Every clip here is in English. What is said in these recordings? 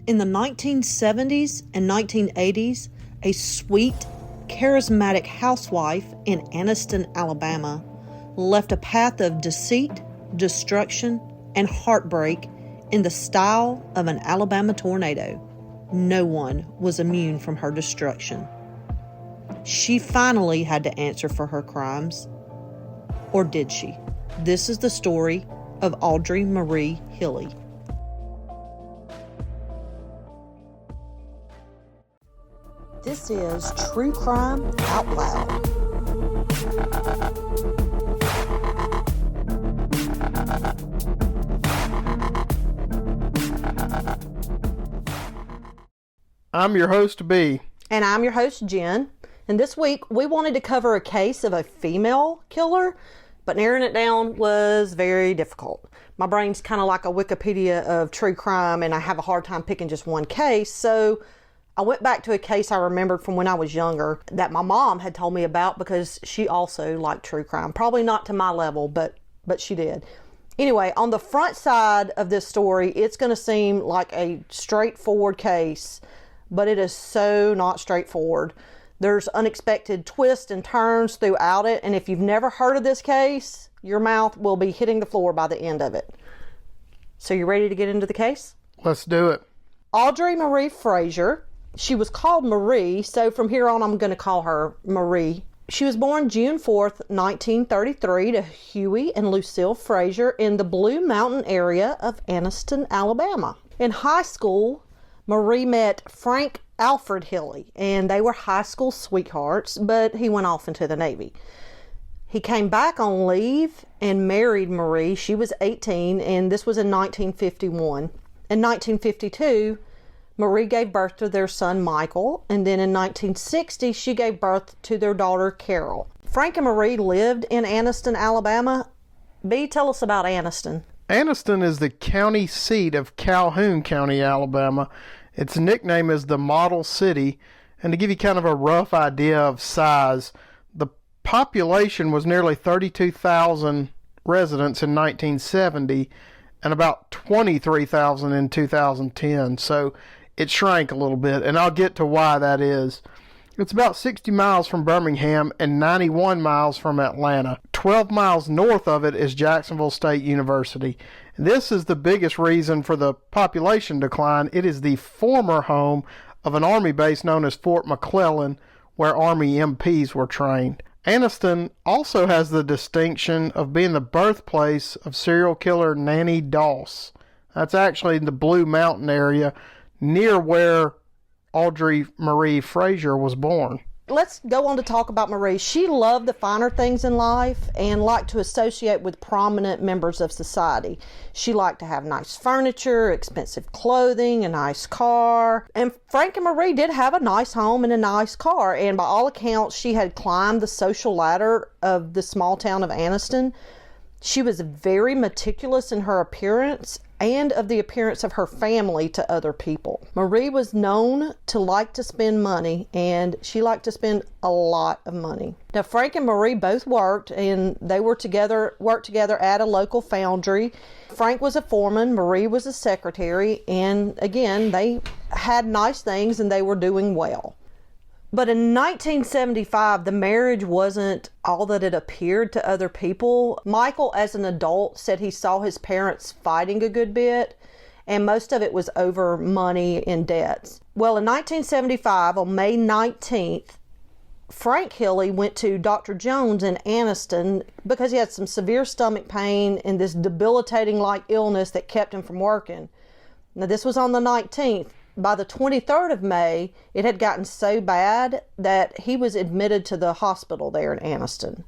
In the 1970s and 1980s, a sweet, charismatic housewife in Anniston, Alabama, left a path of deceit, destruction, and heartbreak in the style of an Alabama tornado. No one was immune from her destruction. She finally had to answer for her crimes. Or did she? This is the story of Audrey Marie Hilley. This is True Crime Out Loud. I'm your host, B. And I'm your host, Jen. And this week, we wanted to cover a case of a female killer, but narrowing it down was very difficult. My brain's kind of like a Wikipedia of true crime, and I have a hard time picking just one case, so I went back to a case I remembered from when I was younger that my mom had told me about because she also liked true crime. Probably not to my level, but she did. Anyway, on the front side of this story, it's going to seem like a straightforward case, but it is so not straightforward. There's unexpected twists and turns throughout it, and if you've never heard of this case, your mouth will be hitting the floor by the end of it. So you ready to get into the case? Let's do it. Audrey Marie Frazier. She was called Marie, so from here on I'm going to call her Marie. She was born June 4th, 1933 to Huey and Lucille Frazier in the Blue Mountain area of Anniston, Alabama. In high school, Marie met Frank Hilly, and they were high school sweethearts, but he went off into the Navy. He came back on leave and married Marie. She was 18, and this was in 1951. In 1952, Marie gave birth to their son Michael, and then in 1960 she gave birth to their daughter Carol. Frank and Marie lived in Anniston, Alabama. B, tell us about Anniston. Anniston is the county seat of Calhoun County, Alabama. Its nickname is the Model City, and to give you kind of a rough idea of size, the population was nearly 32,000 residents in 1970 and about 23,000 in 2010, so it shrank a little bit, and I'll get to why that is. It's about 60 miles from Birmingham and 91 miles from Atlanta. 12 miles north of it is Jacksonville State University. This is the biggest reason for the population decline. It is the former home of an Army base known as Fort McClellan, where Army MPs were trained. Anniston also has the distinction of being the birthplace of serial killer Nanny Doss. That's actually in the Blue Mountain area, near where Audrey Marie Frazier was born. Let's go on to talk about Marie. She loved the finer things in life and liked to associate with prominent members of society. She liked to have nice furniture, expensive clothing, a nice car. And Frank and Marie did have a nice home and a nice car. And by all accounts, she had climbed the social ladder of the small town of Anniston. She was very meticulous in her appearance and of the appearance of her family to other people. Marie was known to like to spend money, and she liked to spend a lot of money. Now, Frank and Marie both worked, and they worked together at a local foundry. Frank was a foreman, Marie was a secretary, and again, they had nice things and they were doing well. But in 1975, the marriage wasn't all that it appeared to other people. Michael, as an adult, said he saw his parents fighting a good bit, and most of it was over money and debts. Well, in 1975, on May 19th, Frank Hilly went to Dr. Jones in Anniston because he had some severe stomach pain and this debilitating-like illness that kept him from working. Now, this was on the 19th. By the 23rd of May, it had gotten so bad that he was admitted to the hospital there in Anniston.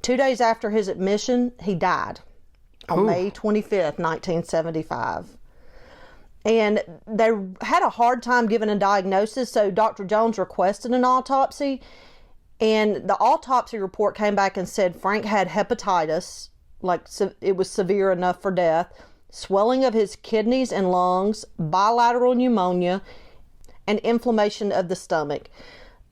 2 days after his admission, he died on May 25th, 1975. And they had a hard time giving a diagnosis, so Dr. Jones requested an autopsy. And the autopsy report came back and said Frank had hepatitis, like it was severe enough for death, swelling of his kidneys and lungs, bilateral pneumonia, and inflammation of the stomach.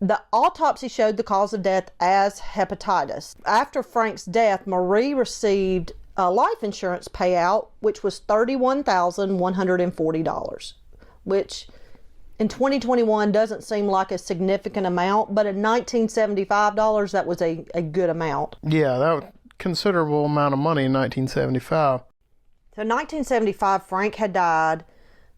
The autopsy showed the cause of death as hepatitis. After Frank's death, Marie received a life insurance payout, which was $31,140. which in 2021 doesn't seem like a significant amount, but in $1975, that was a good amount. Yeah, that was a considerable amount of money in 1975. So in 1975, Frank had died,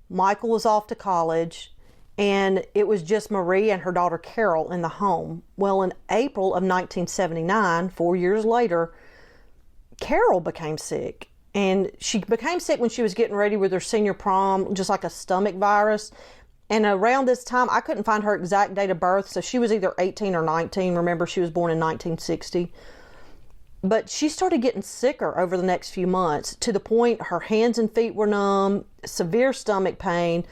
Michael was off to college, and it was just Marie and her daughter Carol in the home. Well, in April of 1979, 4 years later, Carol became sick. And she became sick when she was getting ready with her senior prom, just like a stomach virus. And around this time, I couldn't find her exact date of birth, so she was either 18 or 19. Remember, she was born in 1960. But she started getting sicker over the next few months, to the point her hands and feet were numb, severe stomach pain.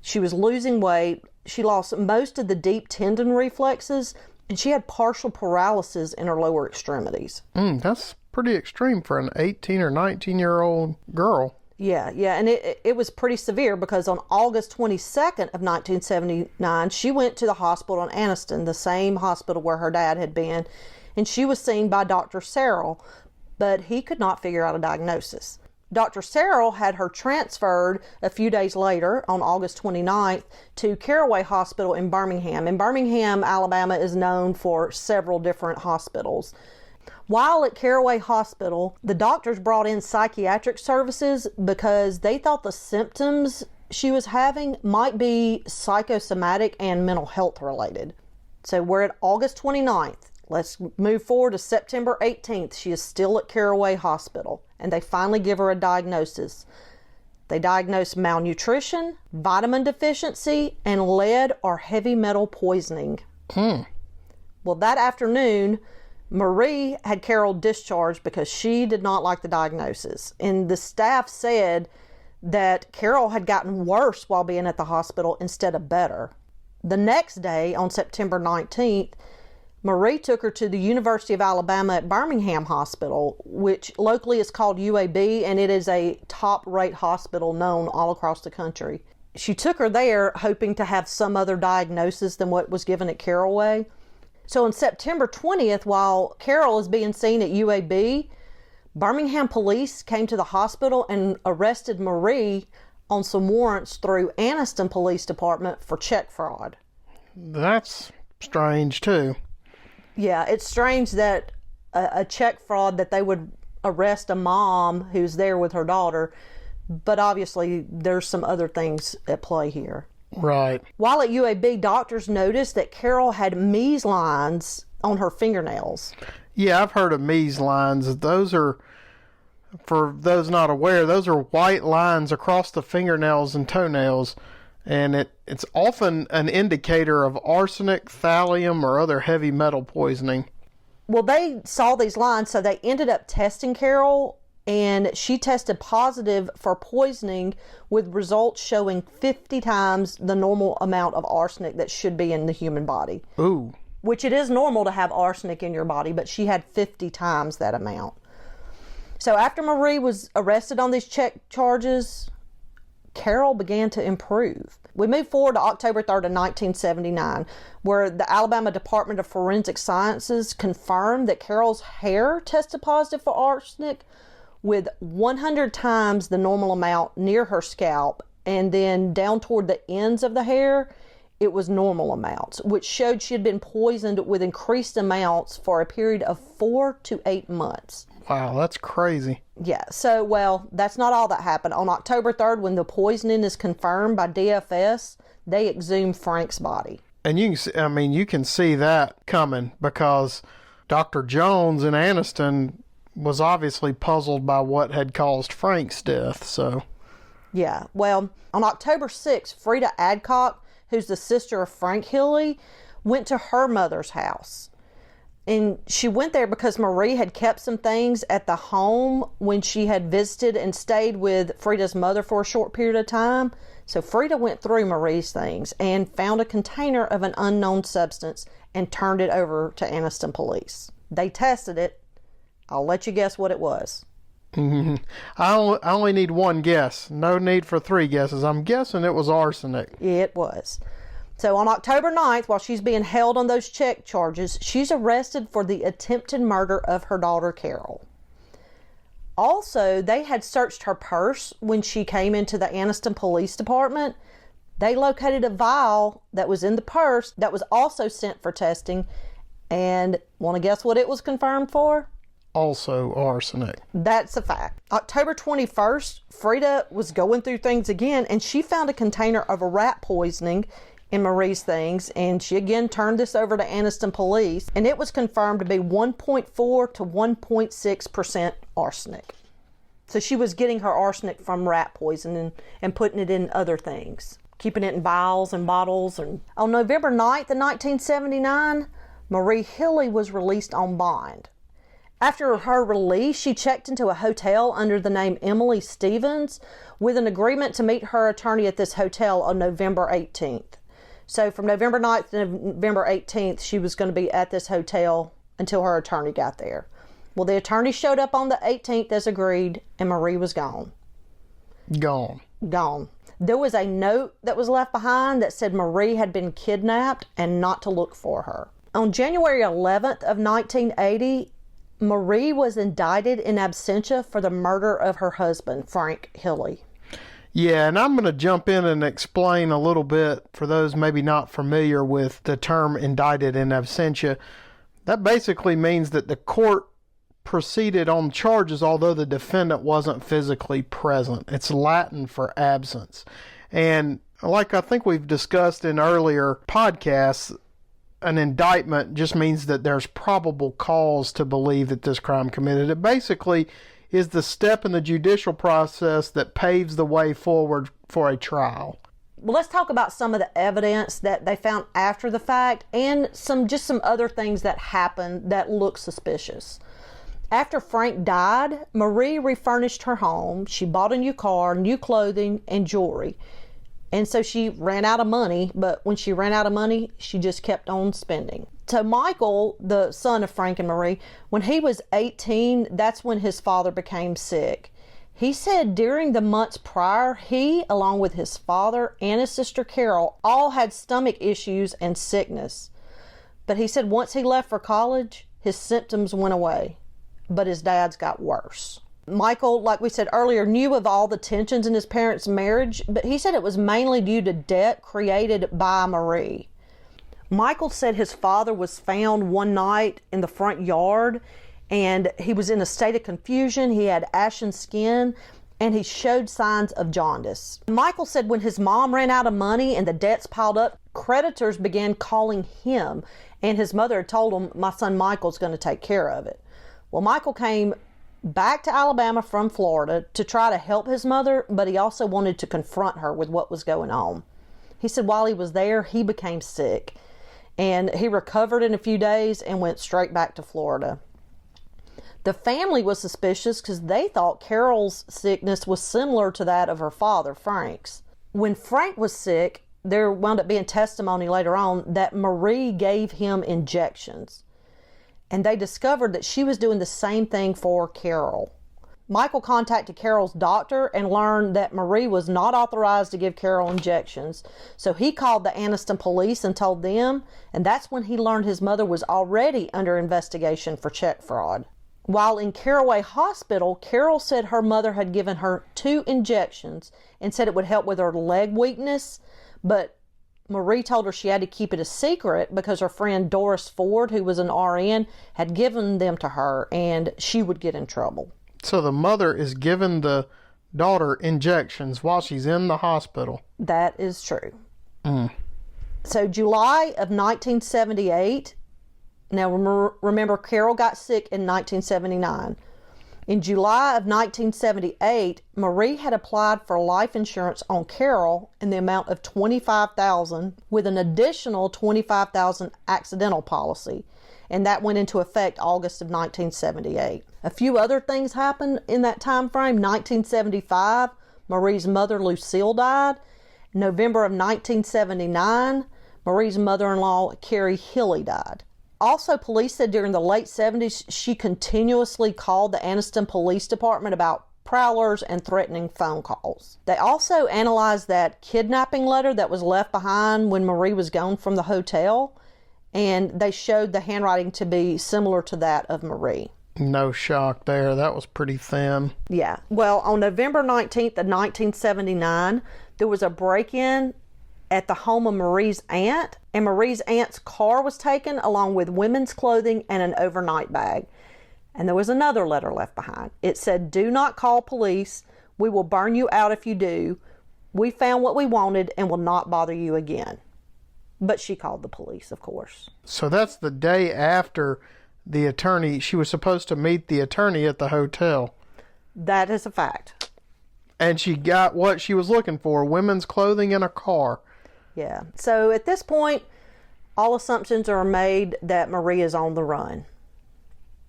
She was losing weight. She lost most of the deep tendon reflexes, and she had partial paralysis in her lower extremities. That's pretty extreme for an 18 or 19-year-old girl. Yeah, and it was pretty severe, because on August 22nd of 1979, she went to the hospital in Anniston, the same hospital where her dad had been, and she was seen by Dr. Searle, but he could not figure out a diagnosis. Dr. Searle had her transferred a few days later, on August 29th, to Caraway Hospital in Birmingham. And Birmingham, Alabama is known for several different hospitals. While at Caraway Hospital, the doctors brought in psychiatric services because they thought the symptoms she was having might be psychosomatic and mental health related. So we're at August 29th. Let's move forward to September 18th. She is still at Caraway Hospital, and they finally give her a diagnosis. They diagnosed malnutrition, vitamin deficiency, and lead or heavy metal poisoning. Well, that afternoon, Marie had Carol discharged because she did not like the diagnosis. And the staff said that Carol had gotten worse while being at the hospital instead of better. The next day, on September 19th, Marie took her to the University of Alabama at Birmingham Hospital, which locally is called UAB, and it is a top-rate hospital known all across the country. She took her there hoping to have some other diagnosis than what was given at Caraway. So on September 20th, while Carol is being seen at UAB, Birmingham police came to the hospital and arrested Marie on some warrants through Anniston Police Department for check fraud. That's strange, too. Yeah, it's strange that a check fraud, that they would arrest a mom who's there with her daughter, but obviously there's some other things at play here. Right. While at UAB, doctors noticed that Carol had Mees lines on her fingernails. Yeah, I've heard of Mees lines. Those are, for those not aware, those are white lines across the fingernails and toenails. And it's often an indicator of arsenic, thallium, or other heavy metal poisoning. Well, they saw these lines, so they ended up testing Carol, and she tested positive for poisoning, with results showing 50 times the normal amount of arsenic that should be in the human body. Ooh. Which it is normal to have arsenic in your body, but she had 50 times that amount. So after Marie was arrested on these check charges, Carol began to improve. We move forward to October 3rd of 1979, where the Alabama Department of Forensic Sciences confirmed that Carol's hair tested positive for arsenic, with 100 times the normal amount near her scalp, and then down toward the ends of the hair, it was normal amounts, which showed she had been poisoned with increased amounts for a period of 4 to 8 months. Wow, that's crazy. Yeah, so, well, that's not all that happened. On October 3rd, when the poisoning is confirmed by DFS, they exhumed Frank's body. And you can see that coming, because Dr. Jones in Anniston was obviously puzzled by what had caused Frank's death, so. Yeah, well, on October 6th, Frida Adcock, who's the sister of Frank Hilly, went to her mother's house. And she went there because Marie had kept some things at the home when she had visited and stayed with Frida's mother for a short period of time. So Frida went through Marie's things and found a container of an unknown substance and turned it over to Anniston police. They tested it. I'll let you guess what it was. I only need one guess. No need for 3 guesses. I'm guessing it was arsenic. It was. So on October 9th, while she's being held on those check charges, she's arrested for the attempted murder of her daughter, Carol. Also, they had searched her purse when she came into the Anniston Police Department, They located a vial that was in the purse that was also sent for testing. And want to guess what it was confirmed for? Also arsenic. That's a fact. October 21st, Frida was going through things again, and she found a container of a rat poisoning in Marie's things, and she again turned this over to Anniston police, and it was confirmed to be 1.4 to 1.6% arsenic. So she was getting her arsenic from rat poison and putting it in other things, keeping it in vials and bottles. And on November 9th of 1979, Marie Hilley was released on bond. After her release, she checked into a hotel under the name Emily Stevens with an agreement to meet her attorney at this hotel on November 18th. So from November 9th to November 18th, she was going to be at this hotel until her attorney got there. Well, the attorney showed up on the 18th as agreed, and Marie was gone. Gone. There was a note that was left behind that said Marie had been kidnapped and not to look for her. On January 11th of 1980, Marie was indicted in absentia for the murder of her husband, Frank Hilly. Yeah, and I'm going to jump in and explain a little bit for those maybe not familiar with the term indicted in absentia. That basically means that the court proceeded on charges although the defendant wasn't physically present. It's Latin for absence. And like I think we've discussed in earlier podcasts, an indictment just means that there's probable cause to believe that this crime committed. It basically is the step in the judicial process that paves the way forward for a trial. Well, let's talk about some of the evidence that they found after the fact and some other things that happened that look suspicious. After Frank died, Marie refurnished her home. She bought a new car, new clothing, and jewelry. And so she ran out of money, but when she ran out of money, she just kept on spending. So Michael, the son of Frank and Marie, when he was 18, that's when his father became sick. He said during the months prior, he, along with his father and his sister Carol, all had stomach issues and sickness. But he said once he left for college, his symptoms went away, but his dad's got worse. Michael, like we said earlier, knew of all the tensions in his parents' marriage, but he said it was mainly due to debt created by Marie. Michael said his father was found one night in the front yard, and he was in a state of confusion. He had ashen skin, and he showed signs of jaundice. Michael said when his mom ran out of money and the debts piled up, creditors began calling him, and his mother had told him, "My son Michael's going to take care of it." Well, Michael came back to Alabama from Florida to try to help his mother, but he also wanted to confront her with what was going on. He said while he was there, he became sick, and he recovered in a few days and went straight back to Florida. The family was suspicious because they thought Carol's sickness was similar to that of her father, Frank's. When Frank was sick, there wound up being testimony later on that Marie gave him injections. And they discovered that she was doing the same thing for Carol. Michael contacted Carol's doctor and learned that Marie was not authorized to give Carol injections. So he called the Anniston police and told them, and that's when he learned his mother was already under investigation for check fraud. While in Caraway Hospital, Carol said her mother had given her 2 injections and said it would help with her leg weakness, but Marie told her she had to keep it a secret because her friend Doris Ford, who was an RN, had given them to her and she would get in trouble. So the mother is giving the daughter injections while she's in the hospital. That is true. So July of 1978, now remember Carol got sick in 1979. In July of 1978, Marie had applied for life insurance on Carol in the amount of $25,000 with an additional $25,000 accidental policy, and that went into effect August of 1978. A few other things happened in that time frame. 1975, Marie's mother Lucille died. November of 1979, Marie's mother-in-law Carrie Hilly died. Also, police said during the late 70s, she continuously called the Anniston Police Department about prowlers and threatening phone calls. They also analyzed that kidnapping letter that was left behind when Marie was gone from the hotel, and they showed the handwriting to be similar to that of Marie. No shock there. That was pretty thin. Yeah. Well, on November 19th of 1979, there was a break-in at the home of Marie's aunt, and Marie's aunt's car was taken along with women's clothing and an overnight bag. And there was another letter left behind. It said, "Do not call police. We will burn you out if you do. We found what we wanted and will not bother you again." But she called the police, of course. So that's the day after the attorney, she was supposed to meet the attorney at the hotel. That is a fact. And she got what she was looking for, women's clothing and a car. Yeah. So at this point, all assumptions are made that Marie is on the run,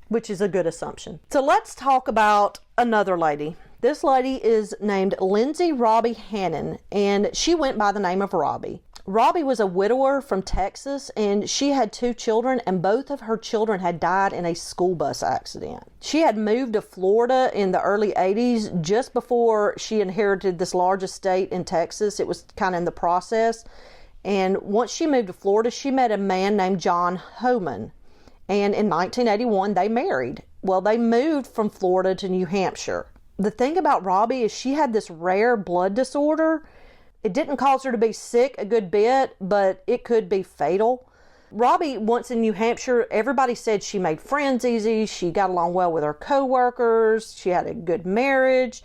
which is a good assumption. So let's talk about another lady. This lady is named Lindsay Robbie Hannon, and she went by the name of Robbie. Robbie was a widower from Texas, and she had 2 children, and both of her children had died in a school bus accident. She had moved to Florida in the early 80s, just before she inherited this large estate in Texas. It was kind of in the process. And once she moved to Florida, she met a man named John Homan. And in 1981, they married. Well, they moved from Florida to New Hampshire. The thing about Robbie is she had this rare blood disorder. It didn't cause her to be sick a good bit, but it could be fatal. Robbie, once in New Hampshire, everybody said she made friends easy. She got along well with her co-workers. She had a good marriage.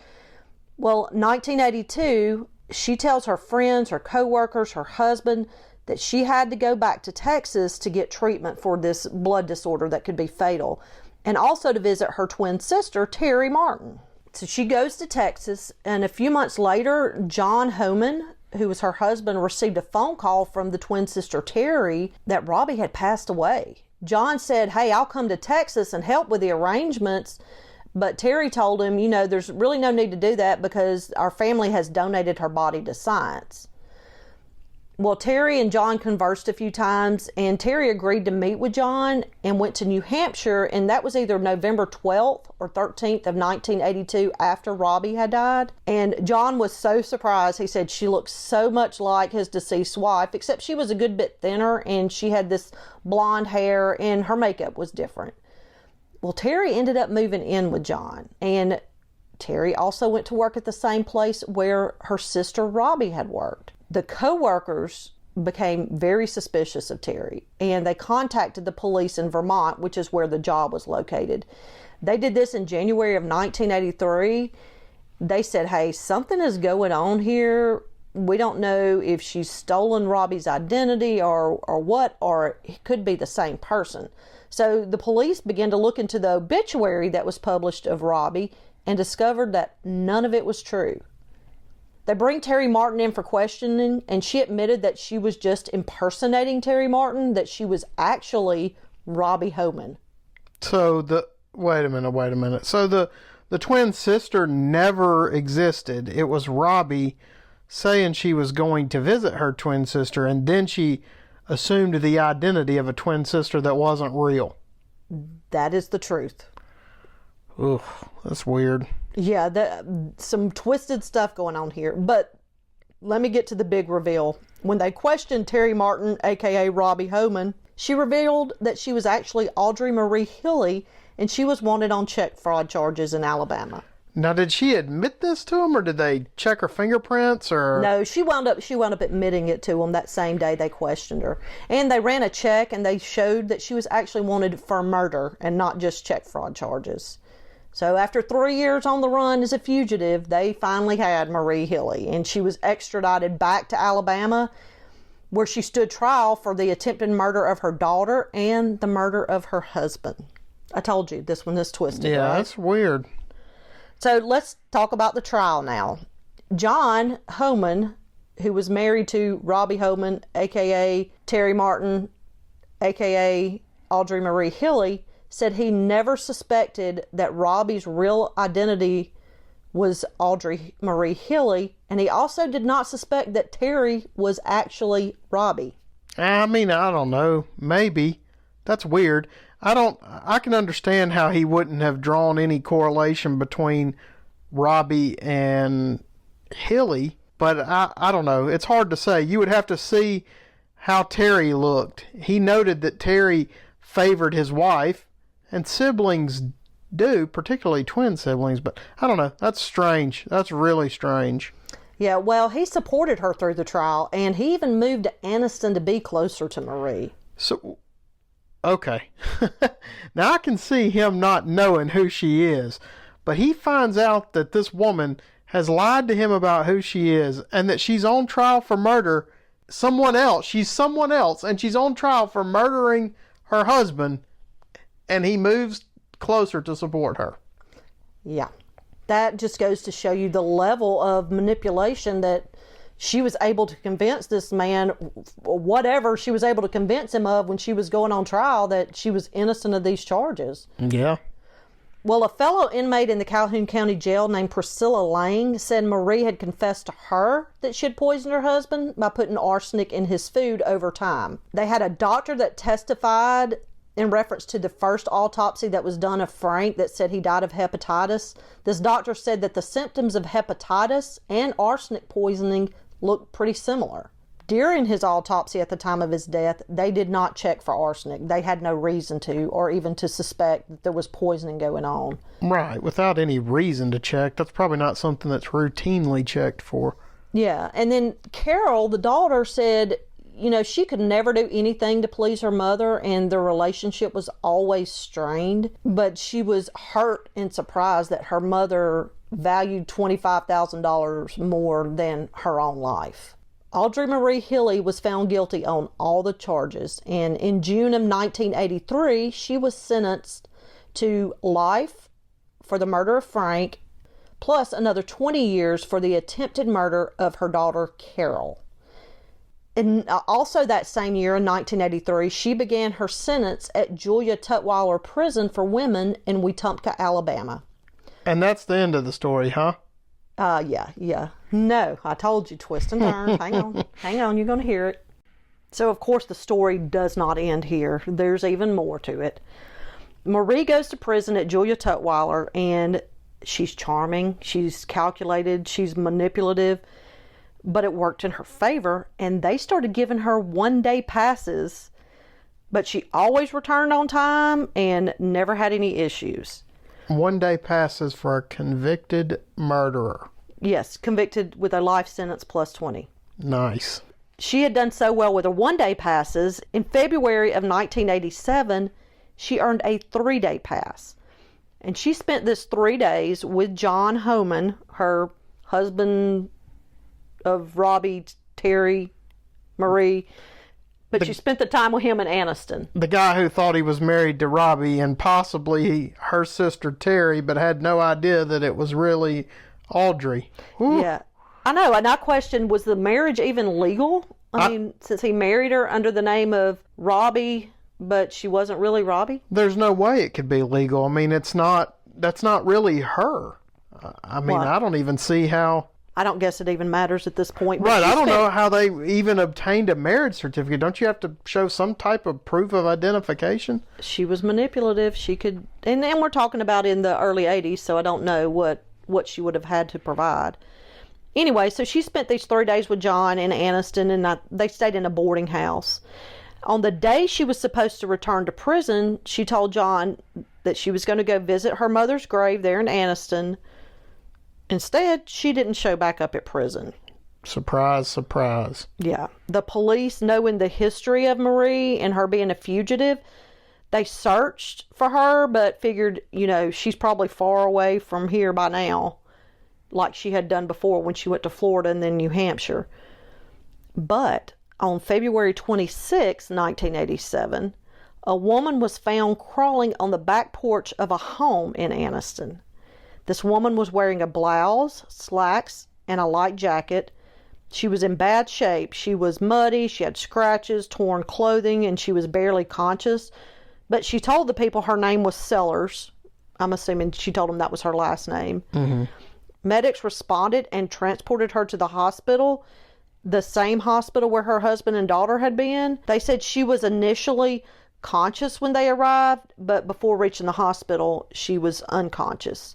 Well, 1982, she tells her friends, her co-workers, her husband that she had to go back to Texas to get treatment for this blood disorder that could be fatal, and also to visit her twin sister, Terry Martin. So she goes to Texas, and a few months later, John Homan, who was her husband, received a phone call from the twin sister Terry that Robbie had passed away. John said, "Hey, I'll come to Texas and help with the arrangements." But Terry told him, there's really no need to do that because our family has donated her body to science. Well, Terry and John conversed a few times, and Terry agreed to meet with John and went to New Hampshire, and that was either November 12th or 13th of 1982 after Robbie had died. And John was so surprised. He said she looked so much like his deceased wife, except she was a good bit thinner, and she had this blonde hair, and her makeup was different. Well, Terry ended up moving in with John, and Terry also went to work at the same place where her sister Robbie had worked. The co-workers became very suspicious of Terry, and they contacted the police in Vermont, which is where the job was located. They did this in January of 1983. They said, "Hey, something is going on here. We don't know if she's stolen Robbie's identity or what, or it could be the same person." So the police began to look into the obituary that was published of Robbie and discovered that none of it was true. They bring Terry Martin in for questioning, and she admitted that she was just impersonating Terry Martin, that she was actually Robbie Homan. So wait a minute. So the twin sister never existed. It was Robbie saying she was going to visit her twin sister, and then she assumed the identity of a twin sister that wasn't real. That is the truth. Ugh, that's weird. Yeah, some twisted stuff going on here. But let me get to the big reveal. When they questioned Terry Martin, a.k.a. Robbie Homan, she revealed that she was actually Audrey Marie Hilley, and she was wanted on check fraud charges in Alabama. Now, did she admit this to him, or did they check her fingerprints, or? No, she wound up admitting it to him that same day they questioned her. And they ran a check, and they showed that she was actually wanted for murder and not just check fraud charges. So after 3 years on the run as a fugitive, they finally had Marie Hilley, and she was extradited back to Alabama, where she stood trial for the attempted murder of her daughter and the murder of her husband. I told you, this one is twisted, Yeah, right? that's weird. So let's talk about the trial now. John Homan, who was married to Robbie Homan, a.k.a. Terry Martin, a.k.a. Audrey Marie Hilley, said he never suspected that Robbie's real identity was Audrey Marie Hilley, and he also did not suspect that Terry was actually Robbie. I mean, I don't know. Maybe. That's weird. I can understand how he wouldn't have drawn any correlation between Robbie and Hilley, but I don't know. It's hard to say. You would have to see how Terry looked. He noted that Terry favored his wife, and siblings do, particularly twin siblings, but I don't know. That's strange. That's really strange. Yeah, well, he supported her through the trial, and he even moved to Anniston to be closer to Marie. So, okay. Now I can see him not knowing who she is, but he finds out that this woman has lied to him about who she is and that she's on trial for murder. Someone else. She's someone else, and she's on trial for murdering her husband, and he moves closer to support her. Yeah. That just goes to show you the level of manipulation that she was able to convince this man, whatever she was able to convince him of when she was going on trial, that she was innocent of these charges. Yeah. Well, a fellow inmate in the Calhoun County Jail named Priscilla Lang said Marie had confessed to her that she had poisoned her husband by putting arsenic in his food over time. They had a doctor that testified in reference to the first autopsy that was done of Frank that said he died of hepatitis. This doctor said that the symptoms of hepatitis and arsenic poisoning looked pretty similar. During his autopsy at the time of his death, they did not check for arsenic. They had no reason to, or even to suspect that there was poisoning going on. Right, without any reason to check. That's probably not something that's routinely checked for. Yeah, and then Carol, the daughter, said, you know, she could never do anything to please her mother, and their relationship was always strained. But she was hurt and surprised that her mother valued $25,000 more than her own life. Audrey Marie Hilley was found guilty on all the charges, and in June of 1983, she was sentenced to life for the murder of Frank, plus another 20 years for the attempted murder of her daughter, Carol. And also that same year, in 1983, she began her sentence at Julia Tutwiler Prison for Women in Wetumpka, Alabama. And that's the end of the story, huh? Yeah. No, I told you, twist and turn. Hang on, you're going to hear it. So, of course, the story does not end here. There's even more to it. Marie goes to prison at Julia Tutwiler, and she's charming, she's calculated, she's manipulative, but it worked in her favor, and they started giving her one-day passes, but she always returned on time and never had any issues. One-day passes for a convicted murderer. Yes, convicted with a life sentence plus 20. Nice. She had done so well with her one-day passes. In February of 1987, she earned a 3-day pass. And she spent this 3 days with John Homan, her husband of Robbie, Terry, Marie. But she spent the time with him in Anniston. The guy who thought he was married to Robbie and possibly her sister Terry, but had no idea that it was really Audrey. Whew. Yeah. I know. And I questioned, was the marriage even legal? I mean, since he married her under the name of Robbie, but she wasn't really Robbie? There's no way it could be legal. I mean, that's not really her. I mean, What? I don't even see how... I don't guess it even matters at this point. Right, I don't know how they even obtained a marriage certificate. Don't you have to show some type of proof of identification? She was manipulative. She could, and we're talking about in the early 80s, so I don't know what she would have had to provide. Anyway, so she spent these 3 days with John in Anniston, and they stayed in a boarding house. On the day she was supposed to return to prison, she told John that she was going to go visit her mother's grave there in Anniston. Instead, she didn't show back up at prison. Surprise, surprise. Yeah. The police, knowing the history of Marie and her being a fugitive, they searched for her, but figured, she's probably far away from here by now, like she had done before when she went to Florida and then New Hampshire. But on February 26, 1987, a woman was found crawling on the back porch of a home in Anniston. This woman was wearing a blouse, slacks, and a light jacket. She was in bad shape. She was muddy, she had scratches, torn clothing, and she was barely conscious. But she told the people her name was Sellers. I'm assuming she told them that was her last name. Mm-hmm. Medics responded and transported her to the hospital, the same hospital where her husband and daughter had been. They said she was initially conscious when they arrived, but before reaching the hospital, she was unconscious.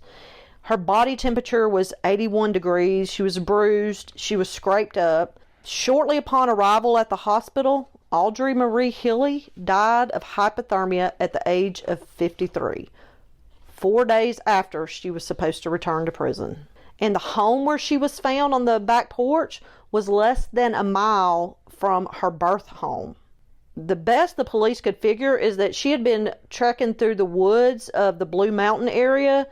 Her body temperature was 81 degrees. She was bruised. She was scraped up. Shortly upon arrival at the hospital, Audrey Marie Hilley died of hypothermia at the age of 53, 4 days after she was supposed to return to prison. And the home where she was found on the back porch was less than a mile from her birth home. The best the police could figure is that she had been trekking through the woods of the Blue Mountain area,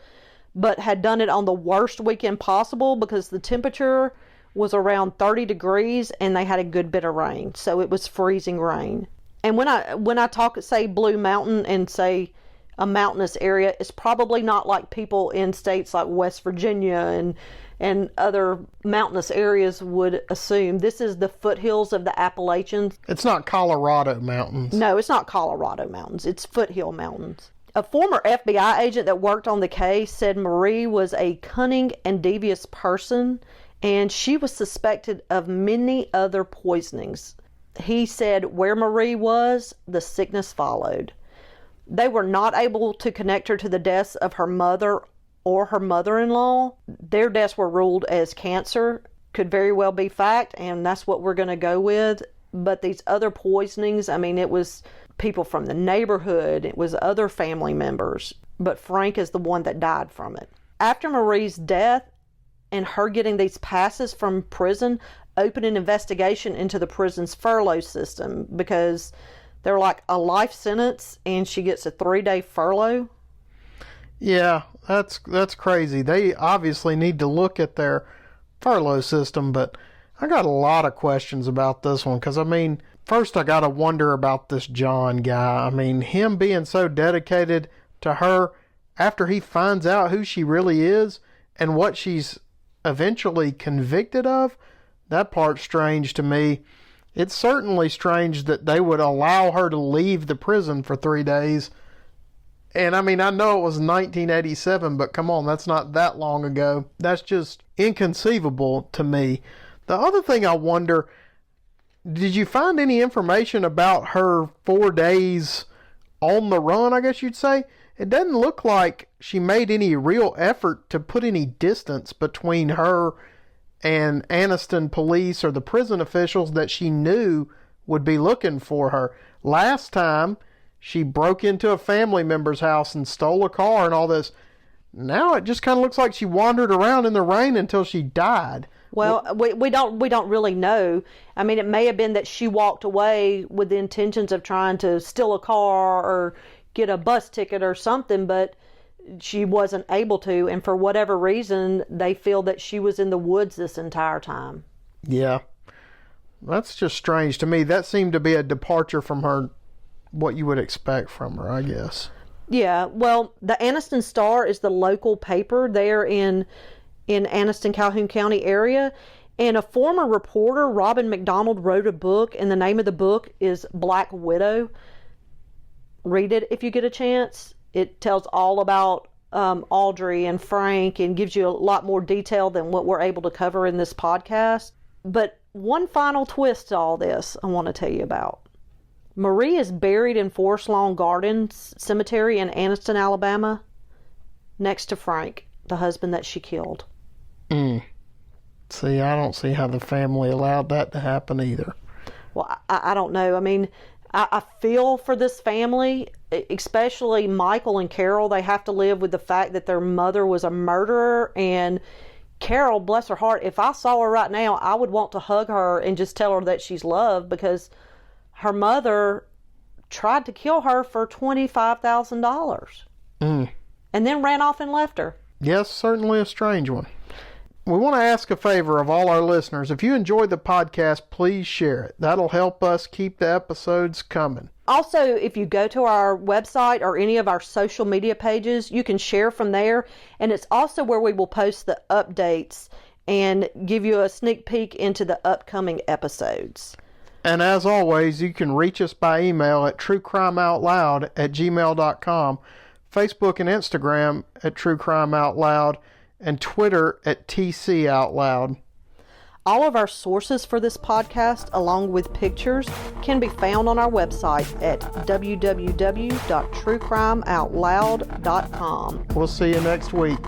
but had done it on the worst weekend possible because the temperature was around 30 degrees and they had a good bit of rain. So it was freezing rain. And when I talk, say, Blue Mountain and say a mountainous area, it's probably not like people in states like West Virginia and other mountainous areas would assume. This is the foothills of the Appalachians. It's not Colorado mountains. No, it's not Colorado mountains. It's foothill mountains. A former FBI agent that worked on the case said Marie was a cunning and devious person, and she was suspected of many other poisonings. He said where Marie was, the sickness followed. They were not able to connect her to the deaths of her mother or her mother-in-law. Their deaths were ruled as cancer. Could very well be fact, and that's what we're going to go with. But these other poisonings, I mean, it was people from the neighborhood, it was other family members, but Frank is the one that died from it. After Marie's death and her getting these passes from prison, opened an investigation into the prison's furlough system, because they're like a life sentence and she gets a 3-day furlough. Yeah, that's crazy. They obviously need to look at their furlough system, but I got a lot of questions about this one, because I mean, first I gotta wonder about this John guy. I mean, him being so dedicated to her after he finds out who she really is and what she's eventually convicted of, that part's strange to me. It's certainly strange that they would allow her to leave the prison for 3 days. And I mean, I know it was 1987, but come on, that's not that long ago. That's just inconceivable to me. The other thing I wonder, did you find any information about her 4 days on the run, I guess you'd say? It doesn't look like she made any real effort to put any distance between her and Anniston police or the prison officials that she knew would be looking for her. Last time, she broke into a family member's house and stole a car and all this. Now it just kind of looks like she wandered around in the rain until she died. Well, we don't really know. I mean, it may have been that she walked away with the intentions of trying to steal a car or get a bus ticket or something, but she wasn't able to, and for whatever reason, they feel that she was in the woods this entire time. Yeah. That's just strange to me. That seemed to be a departure from her, what you would expect from her, I guess. Yeah, well, the Anniston Star is the local paper there in Anniston, Calhoun County area, and a former reporter, Robin McDonald, wrote a book, and the name of the book is Black Widow. Read it if you get a chance. It tells all about Audrey and Frank and gives you a lot more detail than what we're able to cover in this podcast. But one final twist to all this I want to tell you about. Marie is buried in Forest Lawn Gardens Cemetery in Anniston, Alabama, next to Frank, the husband that she killed. See, I don't see how the family allowed that to happen either. Well, I don't know. I mean, I feel for this family, especially Michael and Carol. They have to live with the fact that their mother was a murderer. And Carol, bless her heart, if I saw her right now, I would want to hug her and just tell her that she's loved, because her mother tried to kill her for $25,000 and then ran off and left her. Yes, certainly a strange one. We want to ask a favor of all our listeners. If you enjoyed the podcast, please share it. That'll help us keep the episodes coming. Also, if you go to our website or any of our social media pages, you can share from there. And it's also where we will post the updates and give you a sneak peek into the upcoming episodes. And as always, you can reach us by email at truecrimeoutloud@gmail.com, Facebook and Instagram at truecrimeoutloud, and Twitter at TCOutloud. All of our sources for this podcast, along with pictures, can be found on our website at www.truecrimeoutloud.com. We'll see you next week.